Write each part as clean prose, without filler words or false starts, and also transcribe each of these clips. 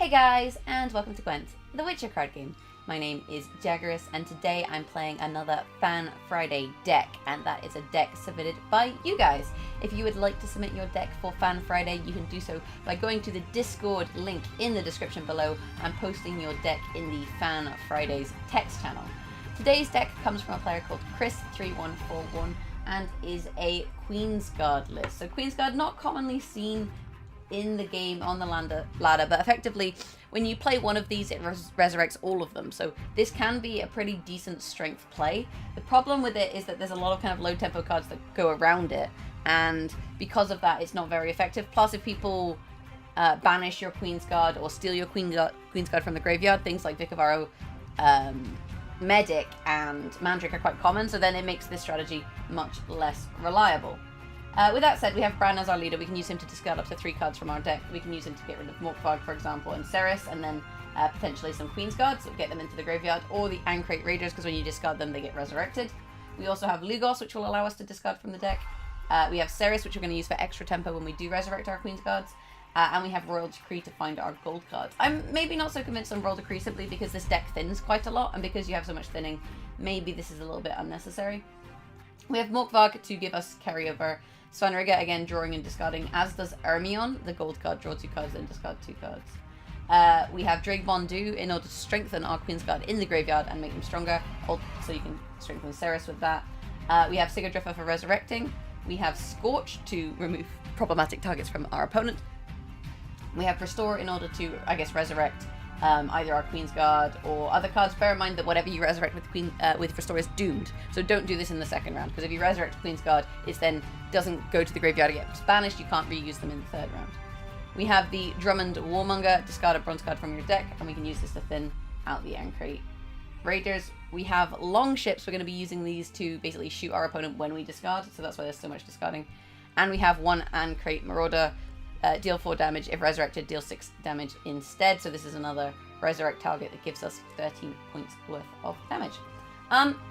Hey guys, and welcome to Gwent, the Witcher card game. My name is Jaggerous, and today I'm playing another Fan Friday deck, and that is a deck submitted by you guys. If you would like to submit your deck for Fan Friday, you can do so by going to the Discord link in the description below and posting your deck in the Fan Fridays text channel. Today's deck comes from a player called Chris3141 and is a Queensguard list. So Queensguard, not commonly seen in the game on the ladder, but effectively when you play one of these it resurrects all of them, so this can be a pretty decent strength play. The problem with it is that there's a lot of kind of low tempo cards that go around it, and because of that it's not very effective. Plus, if people banish your Queensguard or steal your Queensguard from the graveyard, things like Vic of Arrow, Medic and Mandrake are quite common, so then it makes this strategy much less reliable. With that said, we have Bran as our leader. We can use him to discard up to 3 cards from our deck. We can use him to get rid of Morkvarg, for example, and Cerys, and then potentially some Queensguards, so get them into the graveyard, or the Ancrate Raiders, because when you discard them, they get resurrected. We also have Lugos, which will allow us to discard from the deck. We have Cerys, which we're going to use for extra tempo when we do resurrect our Queensguards. And we have Royal Decree to find our gold cards. I'm maybe not so convinced on Royal Decree simply because this deck thins quite a lot, and because you have so much thinning, maybe this is a little bit unnecessary. We have Morkvarg to give us carryover. Svanrigga, again, drawing and discarding, as does Ermion, the gold card, draw 2 cards, then discard 2 cards. We have Drake Bondu in order to strengthen our Queensguard in the graveyard and make them stronger, so you can strengthen Cerys with that. We have Sigurdrifa for resurrecting. We have Scorch to remove problematic targets from our opponent. We have Restore in order to, I guess, resurrect either our Queensguard or other cards. Bear in mind that whatever you resurrect with Restore is doomed, so don't do this in the second round, because if you resurrect Queensguard, it then doesn't go to the graveyard and get banished. You can't reuse them in the third round. We have the Drummond Warmonger, discard a bronze card from your deck, and we can use this to thin out the Ancrate Raiders. We have Long Ships. We're going to be using these to basically shoot our opponent when we discard, so that's why there's so much discarding. And we have one Ancrate Marauder. Deal 4 damage. If resurrected, deal 6 damage instead. So this is another resurrect target that gives us 13 points worth of damage.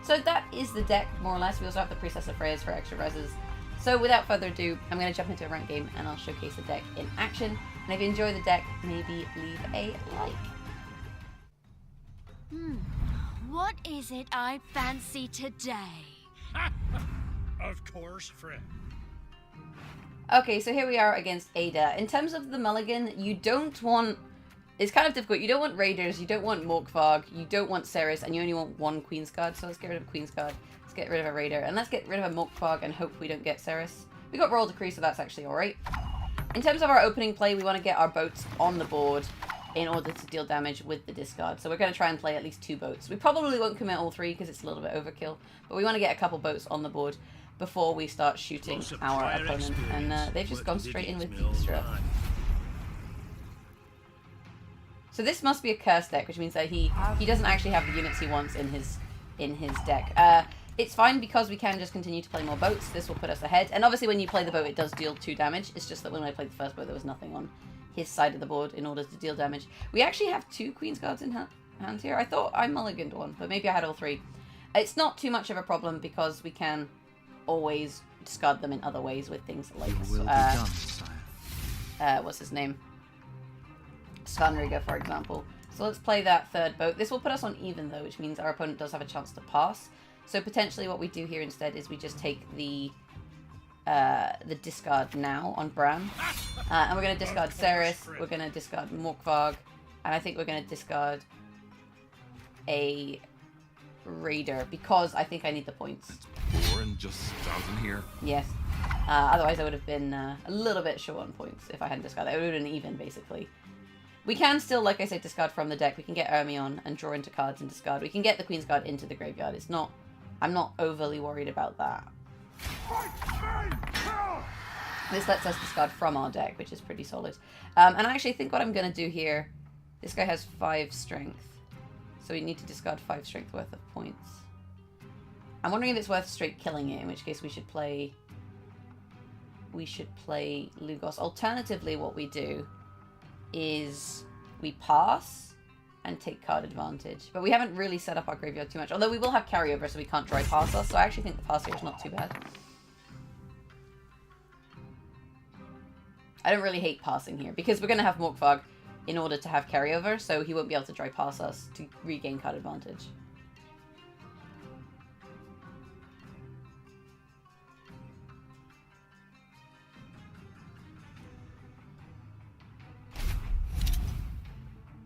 So that is the deck, more or less. We also have the Priestess of Freya's for extra reses. So without further ado, I'm going to jump into a ranked game and I'll showcase the deck in action. And if you enjoy the deck, maybe leave a like. What is it I fancy today? Of course, friend. Okay, so here we are against Ada. In terms of the mulligan, you don't want... It's kind of difficult. You don't want Raiders, you don't want Morkvarg, you don't want Cerys, and you only want one Queensguard. So let's get rid of Queensguard, let's get rid of a Raider, and let's get rid of a Morkvarg and hope we don't get Cerys. We got Royal Decree, so that's actually alright. In terms of our opening play, we want to get our boats on the board in order to deal damage with the discard. So we're going to try and play at least 2 boats. We probably won't commit all 3 because it's a little bit overkill, but we want to get a couple boats on the board before we start shooting our opponent, and they've just gone straight in with Dijkstra. So this must be a curse deck, which means that he doesn't actually have the units he wants in his deck. It's fine because we can just continue to play more boats. This will put us ahead, and obviously when you play the boat it does deal 2 damage. It's just that when I played the first boat there was nothing on his side of the board in order to deal damage. We actually have 2 Queensguards in hand here. I thought I mulliganed one, but maybe I had all 3. It's not too much of a problem because we can always discard them in other ways with things like what's his name? Svanrigga, for example. So let's play that 3rd boat. This will put us on even though, which means our opponent does have a chance to pass. So potentially what we do here instead is we just take the discard now on Bran. And we're going to discard Cerys, we're going to discard Morkvarg, and I think we're going to discard a Raider because I think I need the points. And just starting here. Yes. Otherwise I would have been a little bit short on points if I hadn't discarded. It would have been even, basically. We can still, like I said, discard from the deck. We can get Ermion and draw into cards and discard. We can get the Queensguard into the graveyard. It's not... I'm not overly worried about that. This lets us discard from our deck, which is pretty solid. And I actually think what I'm going to do here... This guy has 5 strength. So we need to discard 5 strength worth of points. I'm wondering if it's worth straight killing it, in which case we should play Lugos. Alternatively, what we do is we pass and take card advantage. But we haven't really set up our graveyard too much. Although we will have carryover, so we can't dry pass us. So I actually think the pass here is not too bad. I don't really hate passing here, because we're going to have Morkvarg in order to have carryover, so he won't be able to dry pass us to regain card advantage.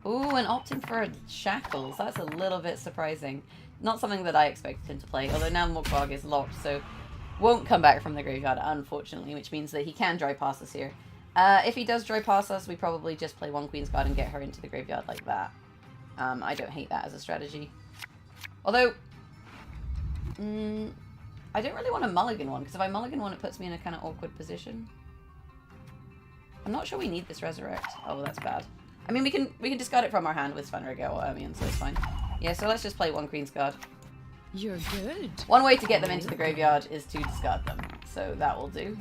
Ooh, and opting for shackles. That's a little bit surprising. Not something that I expected him to play, although now Morkbog is locked, so won't come back from the graveyard, unfortunately, which means that he can dry pass us here. If he does dry pass us, we probably just play one Queensguard and get her into the graveyard like that. I don't hate that as a strategy. Although, I don't really want to mulligan one, because if I mulligan one, it puts me in a kind of awkward position. I'm not sure we need this resurrect. Oh, that's bad. I mean, we can discard it from our hand with Svanrige or Ermion, so it's fine. Yeah, so let's just play one Queensguard. You're good. One way to get them into the graveyard is to discard them, so that will do.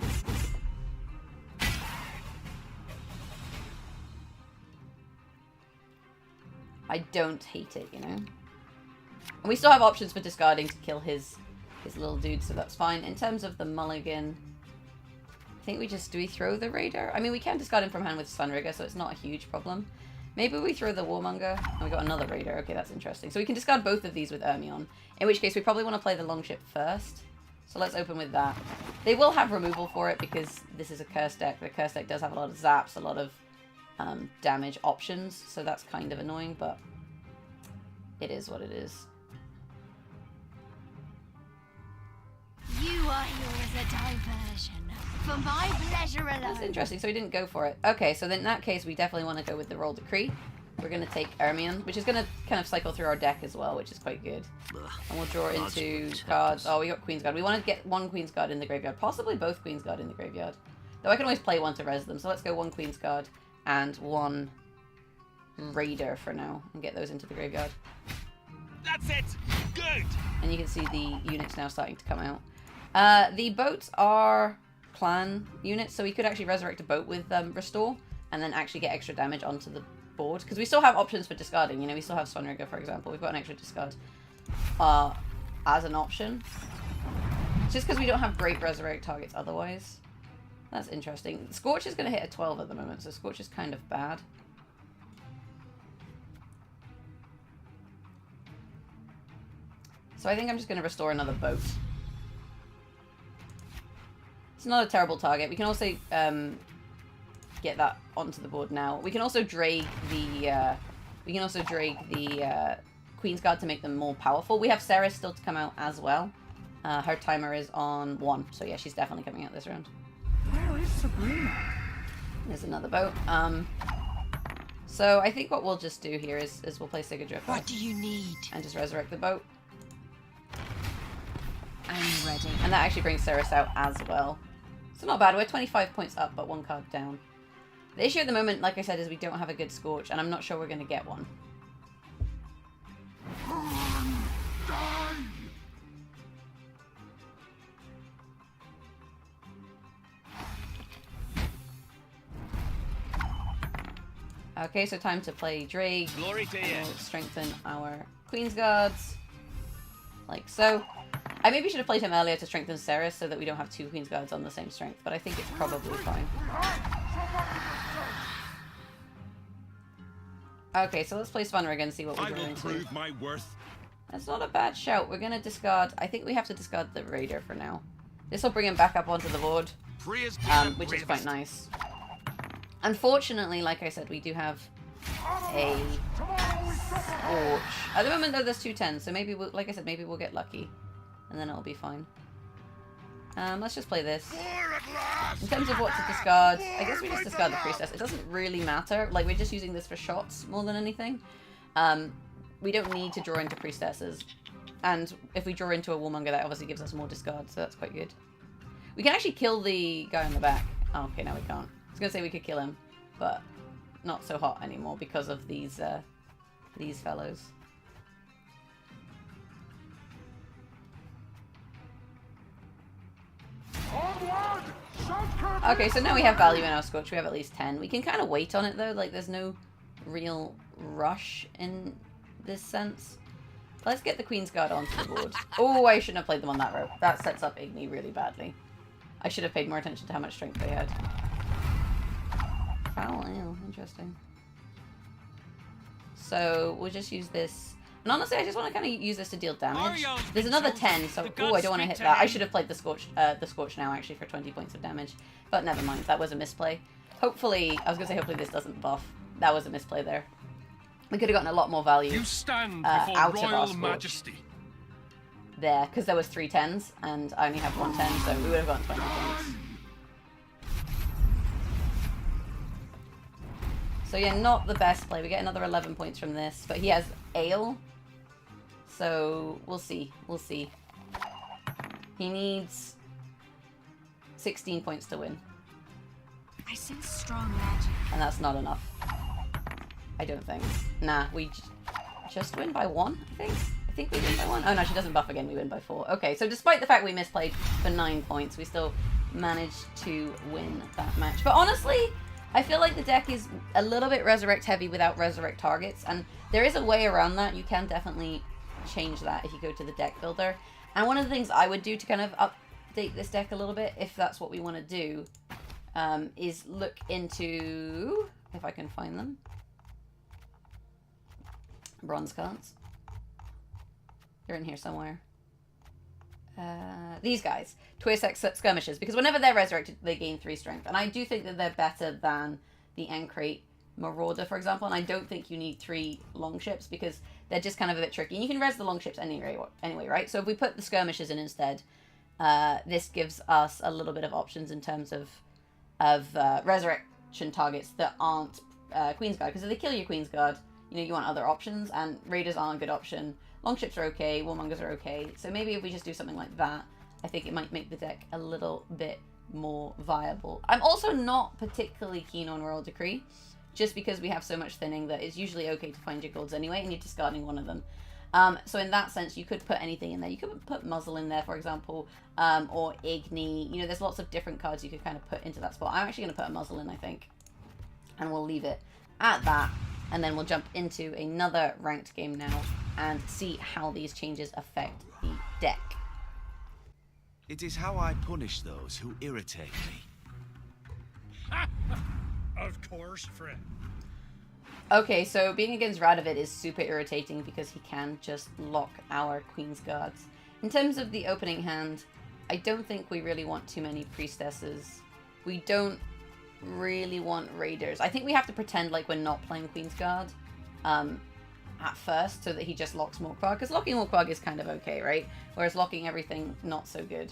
I don't hate it, you know. And we still have options for discarding to kill his little dude, so that's fine. In terms of the mulligan, I think do we throw the Raider? I mean, we can discard him from hand with Svanrige, so it's not a huge problem. Maybe we throw the Warmonger, and we got another Raider. Okay, that's interesting. So we can discard both of these with Ermion, in which case we probably want to play the Longship first. So let's open with that. They will have removal for it because this is a curse deck. The curse deck does have a lot of zaps, a lot of damage options, so that's kind of annoying, but it is what it is. You are here as a diversion. For my pleasure alone. That's interesting, so we didn't go for it. Okay, so then in that case, we definitely want to go with the Roll Decree. We're going to take Ermion, which is going to kind of cycle through our deck as well, which is quite good. And we'll draw into cards. Oh, we got Queensguard. We want to get one Queensguard in the graveyard, possibly both Queensguard in the graveyard. Though I can always play one to res them, so let's go one Queensguard and one Raider for now, and get those into the graveyard. That's it! Good! And you can see the units now starting to come out. The boats are clan units, so we could actually resurrect a boat with Restore, and then actually get extra damage onto the board, because we still have options for discarding, you know, we still have Svanrige, for example, we've got an extra discard as an option, just because we don't have great resurrect targets otherwise. That's interesting. Scorch is going to hit a 12 at the moment, so Scorch is kind of bad. So I think I'm just going to restore another boat. It's not a terrible target. We can also get that onto the board now. We can also drag the Queensguard to make them more powerful. We have Cerys still to come out as well. Her timer is on 1, so yeah, she's definitely coming out this round. Where is Sabrina? There's another boat. So I think what we'll just do here is we'll play Sigurdriff. What do you need? And just resurrect the boat. I'm ready. And that actually brings Cerys out as well. So not bad. We're 25 points up, but 1 card down. The issue at the moment, like I said, is we don't have a good Scorch, and I'm not sure we're going to get one. Okay, so time to play Drake. Glory to you. We'll strengthen our Queensguards. Like so. I maybe should have played him earlier to strengthen Cerys so that we don't have 2 Queensguards on the same strength, but I think it's probably fine. Okay, so let's play Svanrige and see what we're going to. Prove my worth. That's not a bad shout. We're going to discard... I think we have to discard the Raider for now. This will bring him back up onto the board, which is quite nice. Unfortunately, like I said, we do have a Scorch. At the moment, though, there's 2 10s, so maybe, like I said, maybe we'll get lucky. And then it'll be fine. Let's just play this. In terms of what to discard, I guess we just discard the Priestess. It doesn't really matter. Like, we're just using this for shots more than anything. We don't need to draw into Priestesses. And if we draw into a Warmonger, that obviously gives us more discard, so that's quite good. We can actually kill the guy on the back. Oh, okay, no, we can't. I was going to say we could kill him, but not so hot anymore because of these fellows. Okay, so now we have value in our Scorch. We have at least 10. We can kind of wait on it, though. Like, there's no real rush in this sense. Let's get the Queensguard onto the board. Oh, I shouldn't have played them on that row. That sets up Igni really badly. I should have paid more attention to how much strength they had. Foul, ew, interesting. So we'll just use this. And honestly, I just want to kind of use this to deal damage. Ario's There's been another chosen. 10, so... The Oh, I gods don't want to speak hit to that. I him. should have played the Scorch now, actually, for 20 points of damage. But never mind, that was a misplay. Hopefully, I was going to say hopefully this doesn't buff. That was a misplay there. We could have gotten a lot more value You stand before out of our royal Scorch majesty. there, because there was 3 10s, and I only have 1 10, so we would have gotten 20 points. So yeah, not the best play. We get another 11 points from this, but he has Ale. So we'll see. We'll see. He needs 16 points to win. I sense strong magic. And that's not enough. I don't think. Nah, we just win by 1, I think. I think we win by 1. Oh no, she doesn't buff again. We win by 4. Okay, so despite the fact we misplayed for 9 points, we still managed to win that match. But honestly, I feel like the deck is a little bit resurrect heavy without resurrect targets, and there is a way around that. You can definitely change that if you go to the deck builder. And one of the things I would do to kind of update this deck a little bit, if that's what we want to do, is look into, if I can find them, bronze cards. They're in here somewhere. These guys, Twist Skirmishers, because whenever they're resurrected, they gain 3 strength, and I do think that they're better than the Ancrate Marauder, for example, and I don't think you need 3 longships because they're just kind of a bit tricky. And you can res the longships anyway, right? So if we put the Skirmishers in instead, this gives us a little bit of options in terms of resurrection targets that aren't Queensguard, because if they kill your Queensguard, you know, you want other options, and Raiders aren't a good option. Longships are okay, Warmongers are okay, so maybe if we just do something like that, I think it might make the deck a little bit more viable. I'm also not particularly keen on Royal Decree, just because we have so much thinning that it's usually okay to find your golds anyway, and you're discarding one of them. So in that sense, you could put anything in there. You could put Muzzle in there, for example, or Igni. You know, there's lots of different cards you could kind of put into that spot. I'm actually going to put a Muzzle in, I think, and we'll leave it at that. And then we'll jump into another ranked game now and see how these changes affect the deck. It is how I punish those who irritate me. Of course, friend. Okay, so being against Radovid is super irritating because he can just lock our Queen's Guards. In terms of the opening hand, I don't think we really want too many Priestesses. We don't really want Raiders. I think we have to pretend like we're not playing Queen's Guard at first so that he just locks Morquag, because locking Morquag is kind of okay, right? Whereas locking everything, not so good.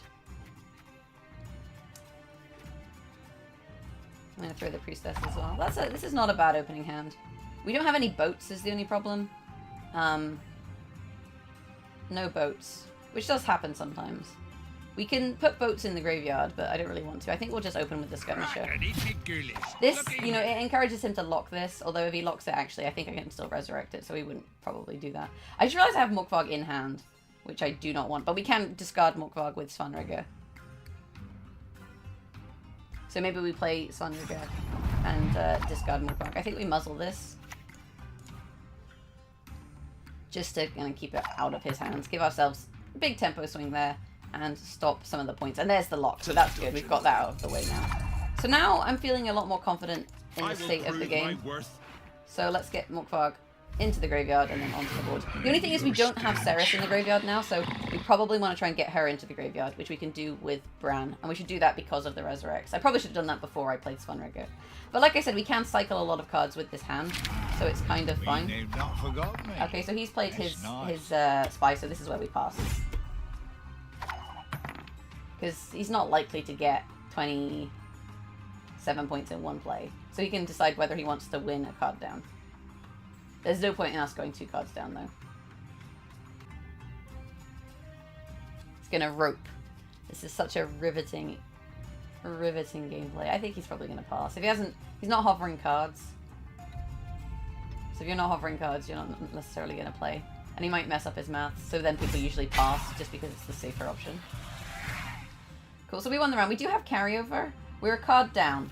I'm going to throw the Priestess as well. This is not a bad opening hand. We don't have any boats is the only problem. No boats, which does happen sometimes. We can put boats in the graveyard, but I don't really want to. I think we'll just open with the Skirmisher. This, you know, it encourages him to lock this, although if he locks it, actually, I think I can still resurrect it, so he wouldn't probably do that. I just realized I have Morquag in hand, which I do not want, but we can discard Morquag with Svanrigger. So maybe we play Svanrigger and discard Morquag. I think we muzzle this. Just to kind of keep it out of his hands. Give ourselves a big tempo swing there. And stop some of the points. And there's the lock, so that's good. We've got that out of the way now. So now I'm feeling a lot more confident in the state of the game. So let's get Morquag into the graveyard and then onto the board. The only thing is we don't have Cerys in the graveyard now, so we probably want to try and get her into the graveyard, which we can do with Bran. And we should do that because of the Resurrects. I probably should have done that before I played Svanrigger. But like I said, we can cycle a lot of cards with this hand, so it's kind of fine. Okay, so he's played his Spy, so this is where we pass. Because he's not likely to get 27 points in one play. So he can decide whether he wants to win a card down. There's no point in us going 2 cards down, though. He's going to rope. This is such a riveting gameplay. I think he's probably going to pass. If he hasn't, he's not hovering cards. So if you're not hovering cards, you're not necessarily going to play. And he might mess up his maths, so then people usually pass just because it's the safer option. Cool, so we won the round. We do have carryover. We're a card down.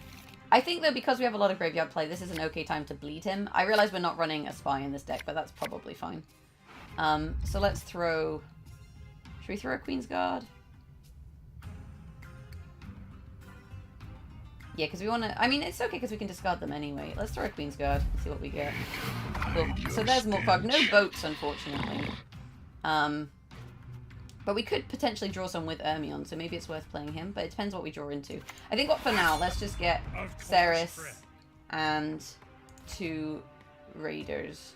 I think, though, because we have a lot of graveyard play, this is an okay time to bleed him. I realize we're not running a spy in this deck, but that's probably fine. So let's throw... Should we throw a Queen's Guard? Yeah, because we want to... I mean, it's okay because we can discard them anyway. Let's throw a Queensguard and see what we get. Cool. So there's more fog. No boats, unfortunately. But we could potentially draw some with Ermion, so maybe it's worth playing him. But it depends what we draw into. I think what for now, let's just get Cerys and 2 Raiders.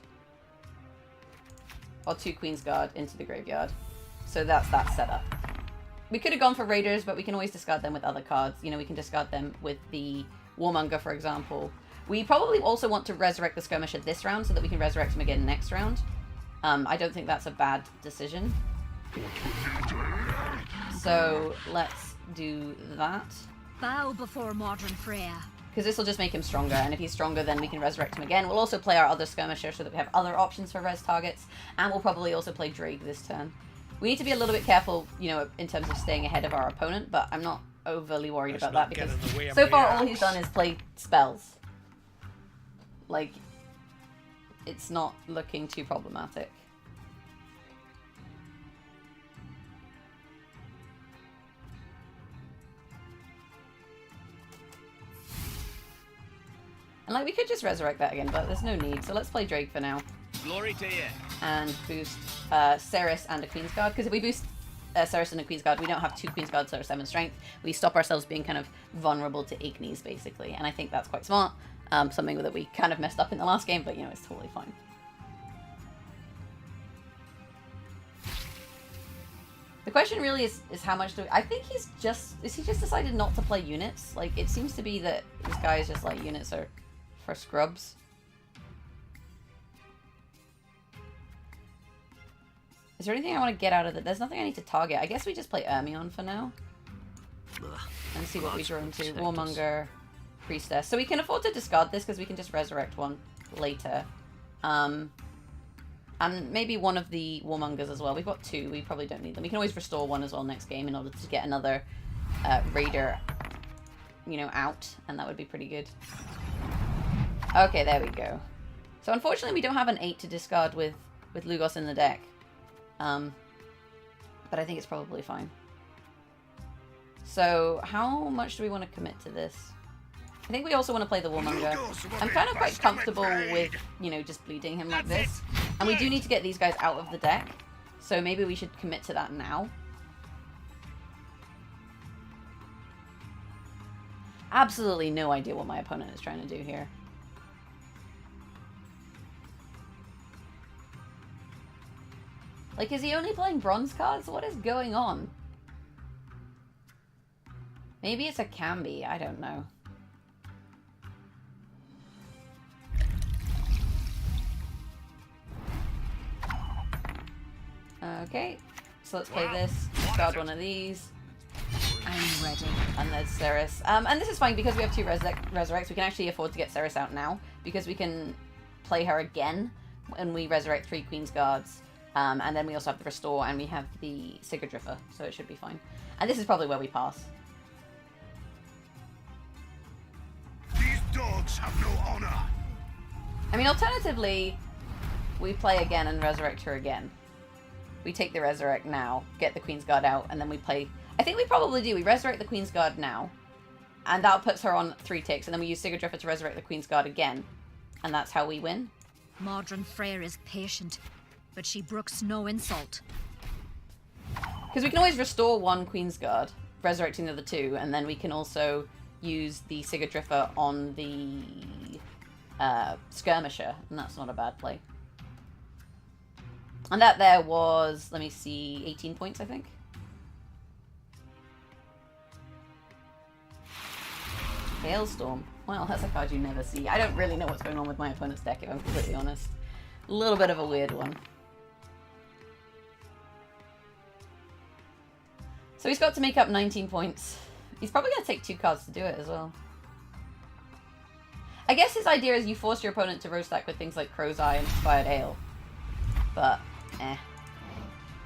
Or 2 Queensguard into the graveyard. So that's that setup. We could have gone for Raiders, but we can always discard them with other cards. You know, we can discard them with the Warmonger, for example. We probably also want to resurrect the Skirmisher this round so that we can resurrect him again next round. I don't think that's a bad decision. So let's do that. Bow before modern Freya. Because this will just make him stronger, and if he's stronger, then we can resurrect him again. We'll also play our other Skirmisher so that we have other options for res targets, and we'll probably also play Drake this turn. We need to be a little bit careful, you know, in terms of staying ahead of our opponent, but I'm not overly worried about that because so far all he's done is play spells. Like, it's not looking too problematic. And like, we could just resurrect that again, but there's no need. So let's play Drake for now. Glory to you. And boost Cerys and a Queensguard. Because if we boost Cerys and a Queensguard, we don't have 2 Queensguards that are 7 strength. We stop ourselves being kind of vulnerable to Ignis, basically. And I think that's quite smart. Something that we kind of messed up in the last game, but, you know, it's totally fine. The question really is how much do we... I think he's just... Is he just decided not to play units? Like, it seems to be that this guy is just like, units are for scrubs. Is there anything I want to get out of it? There's nothing I need to target. I guess we just play Ermion for now. And see what we draw into. Warmonger, Priestess. So we can afford to discard this because we can just resurrect one later. And maybe one of the Warmongers as well. We've got 2. We probably don't need them. We can always restore one as well next game in order to get another Raider, you know, out. And that would be pretty good. Okay, there we go. So unfortunately we don't have an 8 to discard with Lugos in the deck. But I think it's probably fine. So, how much do we want to commit to this? I think we also want to play the Warmonger. I'm kind of quite comfortable with, you know, just bleeding him like this. And we do need to get these guys out of the deck. So maybe we should commit to that now. Absolutely no idea what my opponent is trying to do here. Like, is he only playing bronze cards? What is going on? Maybe it's a Cambi. I don't know. Okay. So let's play this. Discard one of these. I'm ready. And there's Cerys. And this is fine because we have 2 resurrects. We can actually afford to get Cerys out now because we can play her again when we resurrect 3 Queensguards. And then we also have the Restore, and we have the Sigurdriffer, so it should be fine. And this is probably where we pass. These dogs have no honor. I mean, alternatively, we play again and resurrect her again. We take the Resurrect now, get the Queensguard out, and then we play... I think we probably do. We resurrect the Queensguard now, and that puts her on 3 ticks, and then we use Sigurdriffer to resurrect the Queensguard again. And that's how we win. Modern Freyr is patient, but she brooks no insult. Because we can always restore 1 Queensguard, resurrecting the other 2, and then we can also use the Sigurdriffer on the Skirmisher, and that's not a bad play. And that there was, let me see, 18 points, I think. Hailstorm. Well, that's a card you never see. I don't really know what's going on with my opponent's deck, if I'm completely honest. A little bit of a weird one. So he's got to make up 19 points. He's probably going to take 2 cards to do it as well. I guess his idea is you force your opponent to roast stack with things like Crow's Eye and Inspired Ale. But,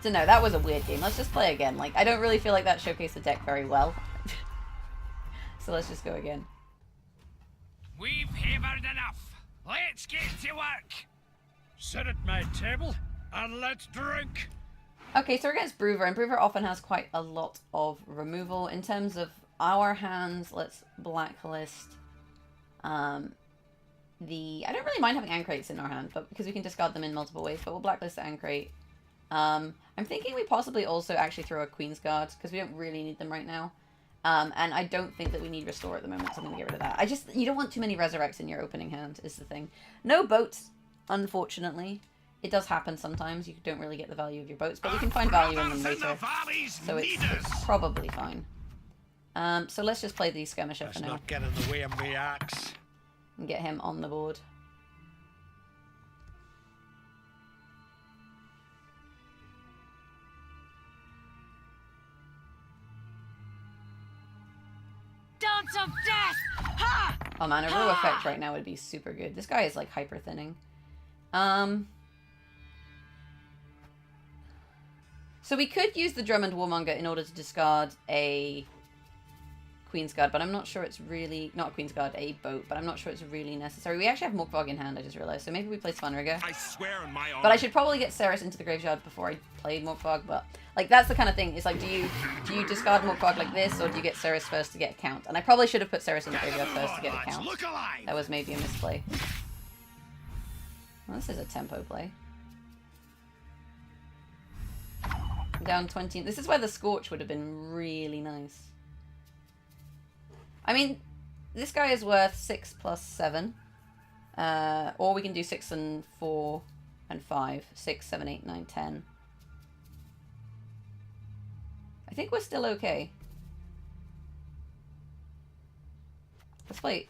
So no, that was a weird game. Let's just play again. Like, I don't really feel like that showcased the deck very well. So let's just go again. We've hammered enough. Let's get to work. Sit at my table and let's drink. Okay, so we're against Brewer, and Brewer often has quite a lot of removal. In terms of our hands, let's blacklist I don't really mind having Ancrates in our hand, but because we can discard them in multiple ways, but we'll blacklist the Ancrate. I'm thinking we possibly also actually throw a Queensguard, because we don't really need them right now. And I don't think that we need Restore at the moment, so I'm going to get rid of that. You don't want too many Resurrects in your opening hand, is the thing. No boats, unfortunately. It does happen sometimes. You don't really get the value of your boats, but we can find value in them later. So it's probably fine. So let's just play the Skirmisher for now. Let's not get in the way of me axe. And get him on the board. Dance of death! Ha! Oh man, a Rue effect right now would be super good. This guy is like hyper thinning. So we could use the Drummond Warmonger in order to discard a Queensguard, but I'm not sure it's really... Not a Queensguard, a boat, but I'm not sure it's really necessary. We actually have Morkvog in hand, I just realized, so maybe we play Svanrigger. I swear on my honor. But I should probably get Cerys into the graveyard before I played Morkvog, but... Like, that's the kind of thing. It's like, do you discard Morkvog like this, or do you get Cerys first to get a count? And I probably should have put Cerys in the graveyard first to get a count. That was maybe a misplay. Well, this is a tempo play. I'm down 20. This is where the Scorch would have been really nice. I mean, this guy is worth 6 plus 7. Or we can do 6 and 4 and 5. 6, 7, 8, 9, 10. I think we're still okay. Let's play...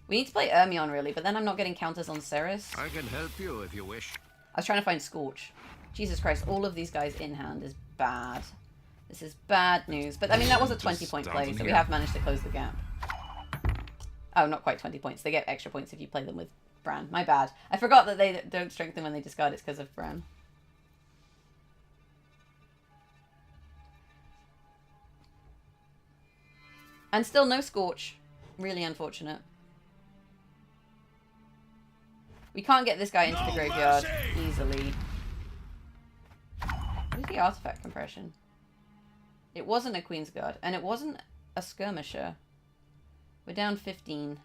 We need to play Ermion, really, but then I'm not getting counters on Cerys. I can help you if you wish. I was trying to find Scorch. Jesus Christ, all of these guys in hand is bad. This is bad news. But, I mean, that was a 20-point play, so we have managed to close the gap. Oh, not quite 20 points. They get extra points if you play them with Bran. My bad. I forgot that they don't strengthen when they discard. It's because of Bran. And still no Scorch. Really unfortunate. We can't get this guy into the graveyard easily. What is the artifact compression? It wasn't a Queensguard, and it wasn't a Skirmisher. We're down 15.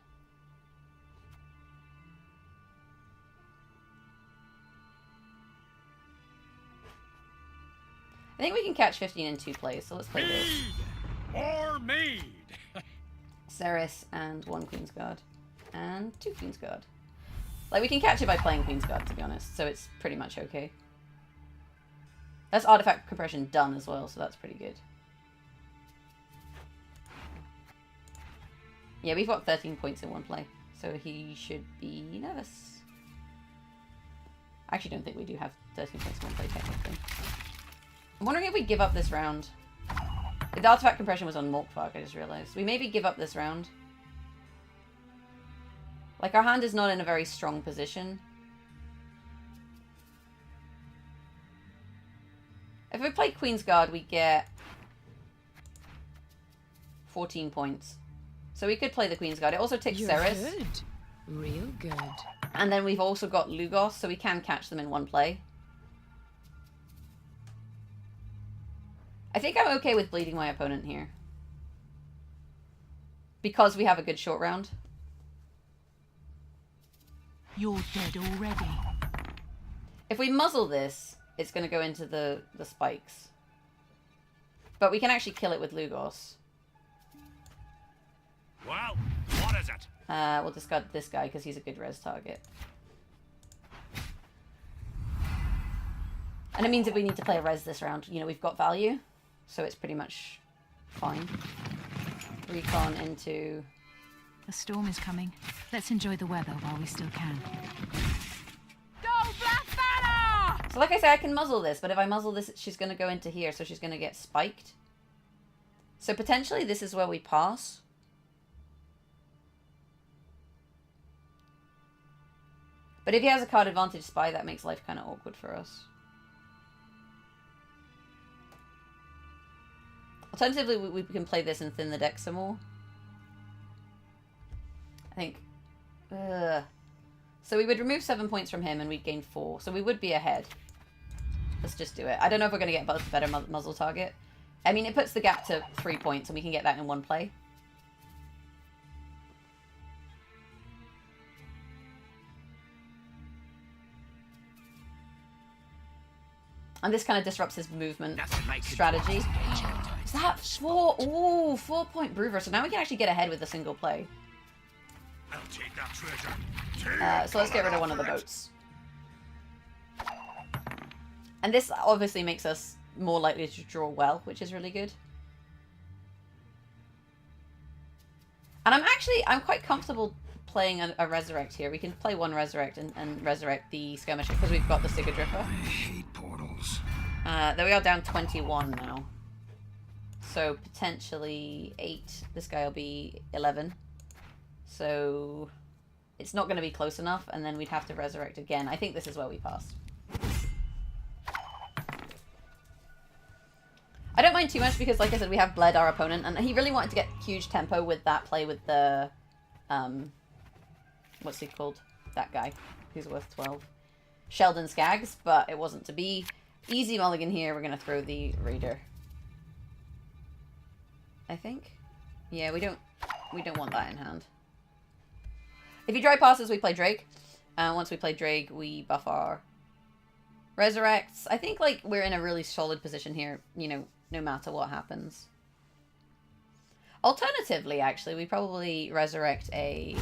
I think we can catch 15 in 2 plays, so let's play this. Or mead. Cerys and 1 Queensguard. And 2 Queensguard. Like, we can catch it by playing Queensguard, to be honest, so it's pretty much okay. That's artifact compression done as well, so that's pretty good. Yeah, we've got 13 points in 1 play, so he should be nervous. I actually don't think we do have 13 points in 1 play, technically. I'm wondering if we give up this round. The artifact compression was on Morkvog, I just realized. We maybe give up this round. Like, our hand is not in a very strong position. If we play Queensguard, we get 14 points. So we could play the Queensguard. It also takes Cerys. Good. Real good. And then we've also got Lugos, so we can catch them in 1 play. I think I'm okay with bleeding my opponent here. Because we have a good short round. You're dead already. If we muzzle this, it's going to go into the spikes. But we can actually kill it with Lugos. Well, what is it? We'll discard this guy because he's a good res target. And it means if we need to play a res this round, you know, we've got value. So it's pretty much fine. Recon into... A storm is coming. Let's enjoy the weather while we still can. Go Black Banner! So like I said, I can muzzle this, but if I muzzle this, she's going to go into here, so she's going to get spiked. So potentially this is where we pass. But if he has a card advantage spy, that makes life kind of awkward for us. Alternatively, we can play this and thin the deck some more. I think. So we would remove 7 points from him and we'd gain 4. So we would be ahead. Let's just do it. I don't know if we're going to get a better muzzle target. I mean, it puts the gap to 3 points, and we can get that in one play. And this kind of disrupts his movement strategy. Is that 4? Ooh, 4-point Brewer. So now we can actually get ahead with a single play. I'll take that treasure. So let's get rid of one of the boats. And this obviously makes us more likely to draw well, which is really good. And I'm quite comfortable playing a resurrect here. We can play one resurrect and resurrect the skirmisher because we've got the Sigurdriffer. I hate portals. There we are, down 21 now. So potentially 8. This guy will be 11. So it's not going to be close enough, and then we'd have to resurrect again. I think this is where we pass. I don't mind too much because, like I said, we have bled our opponent, and he really wanted to get huge tempo with that play with the, what's he called? That guy who's worth 12. Sheldon Skaggs, but it wasn't to be. Easy mulligan here. We're going to throw the Raider. I think. Yeah, we don't want that in hand. If he dry passes, we play Drake. Once we play Drake, we buff our resurrects. I think, like, we're in a really solid position here, you know, no matter what happens. Alternatively, actually, we probably resurrect a...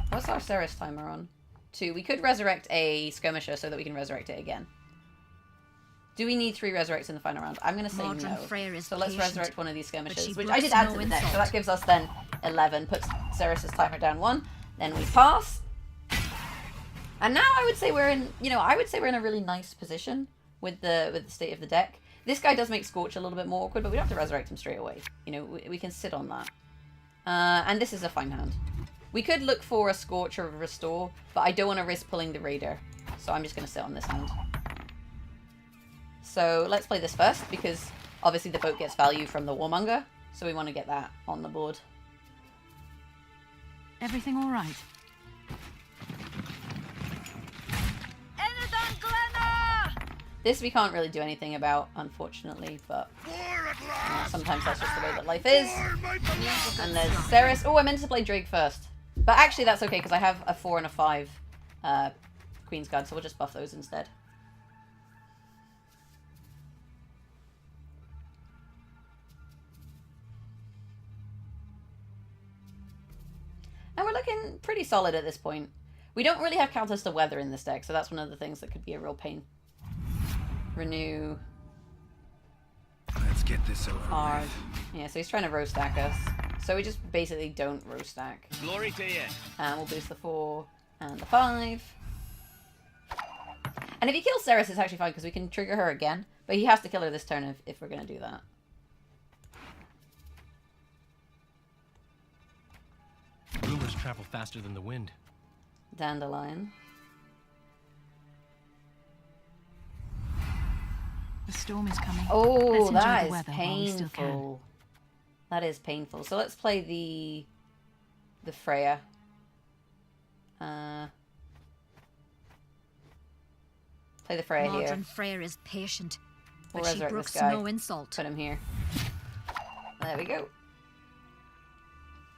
What's our Cerys timer on? 2. We could resurrect a skirmisher so that we can resurrect it again. Do we need 3 resurrects in the final round? I'm going to say no. So let's resurrect one of these skirmishers, which I did add to the deck. So that gives us then 11, puts Cerys' timer down 1. Then we pass. And now I would say we're in, you know, I would say we're in a really nice position with the state of the deck. This guy does make Scorch a little bit more awkward, but we don't have to resurrect him straight away. You know, we can sit on that. And this is a fine hand. We could look for a Scorch or a Restore, but I don't want to risk pulling the Raider. So I'm just going to sit on this hand. So let's play this first, because obviously the boat gets value from the Warmonger. So we want to get that on the board. Everything all right? This we can't really do anything about, unfortunately, but sometimes that's just the way that life is. And there's Cerys. Oh, I meant to play Drake first. But actually that's okay, because I have a 4 and a 5 Queensguard, so we'll just buff those instead. And we're looking pretty solid at this point. We don't really have counters to weather in this deck, so that's one of the things that could be a real pain. Renew. Let's get this over Hard. Yeah, so he's trying to row stack us. So we just basically don't row stack. Glory to you. And we'll boost the 4 and the 5. And if he kills Cerys, it's actually fine because we can trigger her again. But he has to kill her this turn if we're going to do that. Rumors travel faster than the wind. Dandelion. The storm is coming. Oh, that is painful. That is painful. So let's play the Freya. Play the Freya here. Modern Freya is patient, We'll but she resurrect brooks this guy. no insult. Put him here. There we go.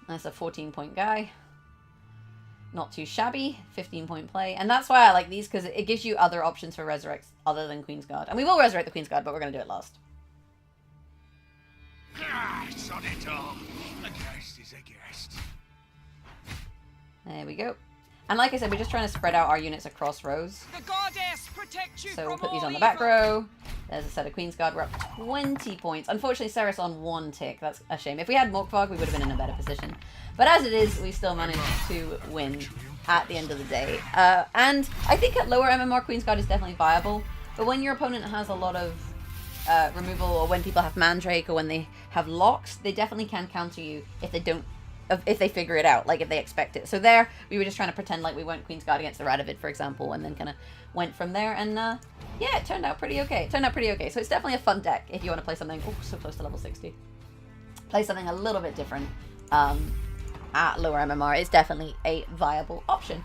That's a 14-point guy. Not too shabby. 15-point play. And that's why I like these, because it gives you other options for resurrects other than Queensguard. And we will resurrect the Queensguard, but we're going to do it last. It's on it all. A guest is a guest. There we go. And like I said, we're just trying to spread out our units across rows. The goddess protect you So we'll from put these all on the back evil. row. There's a set of Queensguard. We're up 20 points. Unfortunately, Cerys on 1 tick. That's a shame. If we had Morkvarg, we would have been in a better position. But as it is, we still managed to win at the end of the day. And I think at lower MMR, Queensguard is definitely viable. But when your opponent has a lot of removal, or when people have Mandrake, or when they have locks, they definitely can counter you if they don't, if they figure it out, like if they expect it. So there, we were just trying to pretend like we weren't Queensguard against the Radovid, for example, and then kind of went from there. And yeah, it turned out pretty okay. So it's definitely a fun deck if you want to play something. Oh, so close to level 60. Play something a little bit different at lower MMR. It's definitely a viable option.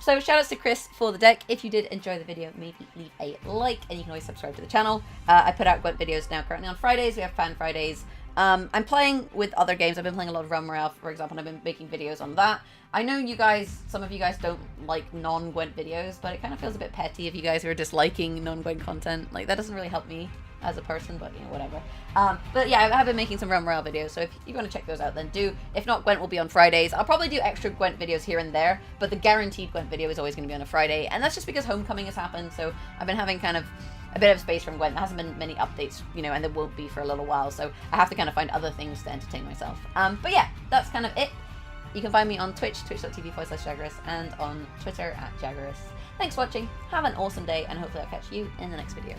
So shout outs to Chris for the deck. If you did enjoy the video, maybe leave a like, and you can always subscribe to the channel. I put out Gwent videos now currently on Fridays. We have Fan Fridays. I'm playing with other games. I've been playing a lot of Realm Royale, for example, and I've been making videos on that. I know you guys, some of you guys don't like non-Gwent videos, but it kind of feels a bit petty if you guys are disliking non-Gwent content. Like, that doesn't really help me as a person, but, you know, whatever. But yeah, I have been making some Realm Royale videos, so if you want to check those out, then do. If not, Gwent will be on Fridays. I'll probably do extra Gwent videos here and there, but the guaranteed Gwent video is always going to be on a Friday, and that's just because Homecoming has happened, so I've been having kind of a bit of space from Gwent. There hasn't been many updates, you know, and there won't be for a little while, so I have to kind of find other things to entertain myself. But yeah, that's kind of it. You can find me on Twitch, twitch.tv/Jaggerous, and on Twitter @Jaggerous. Thanks for watching, have an awesome day, and hopefully I'll catch you in the next video.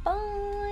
Bye!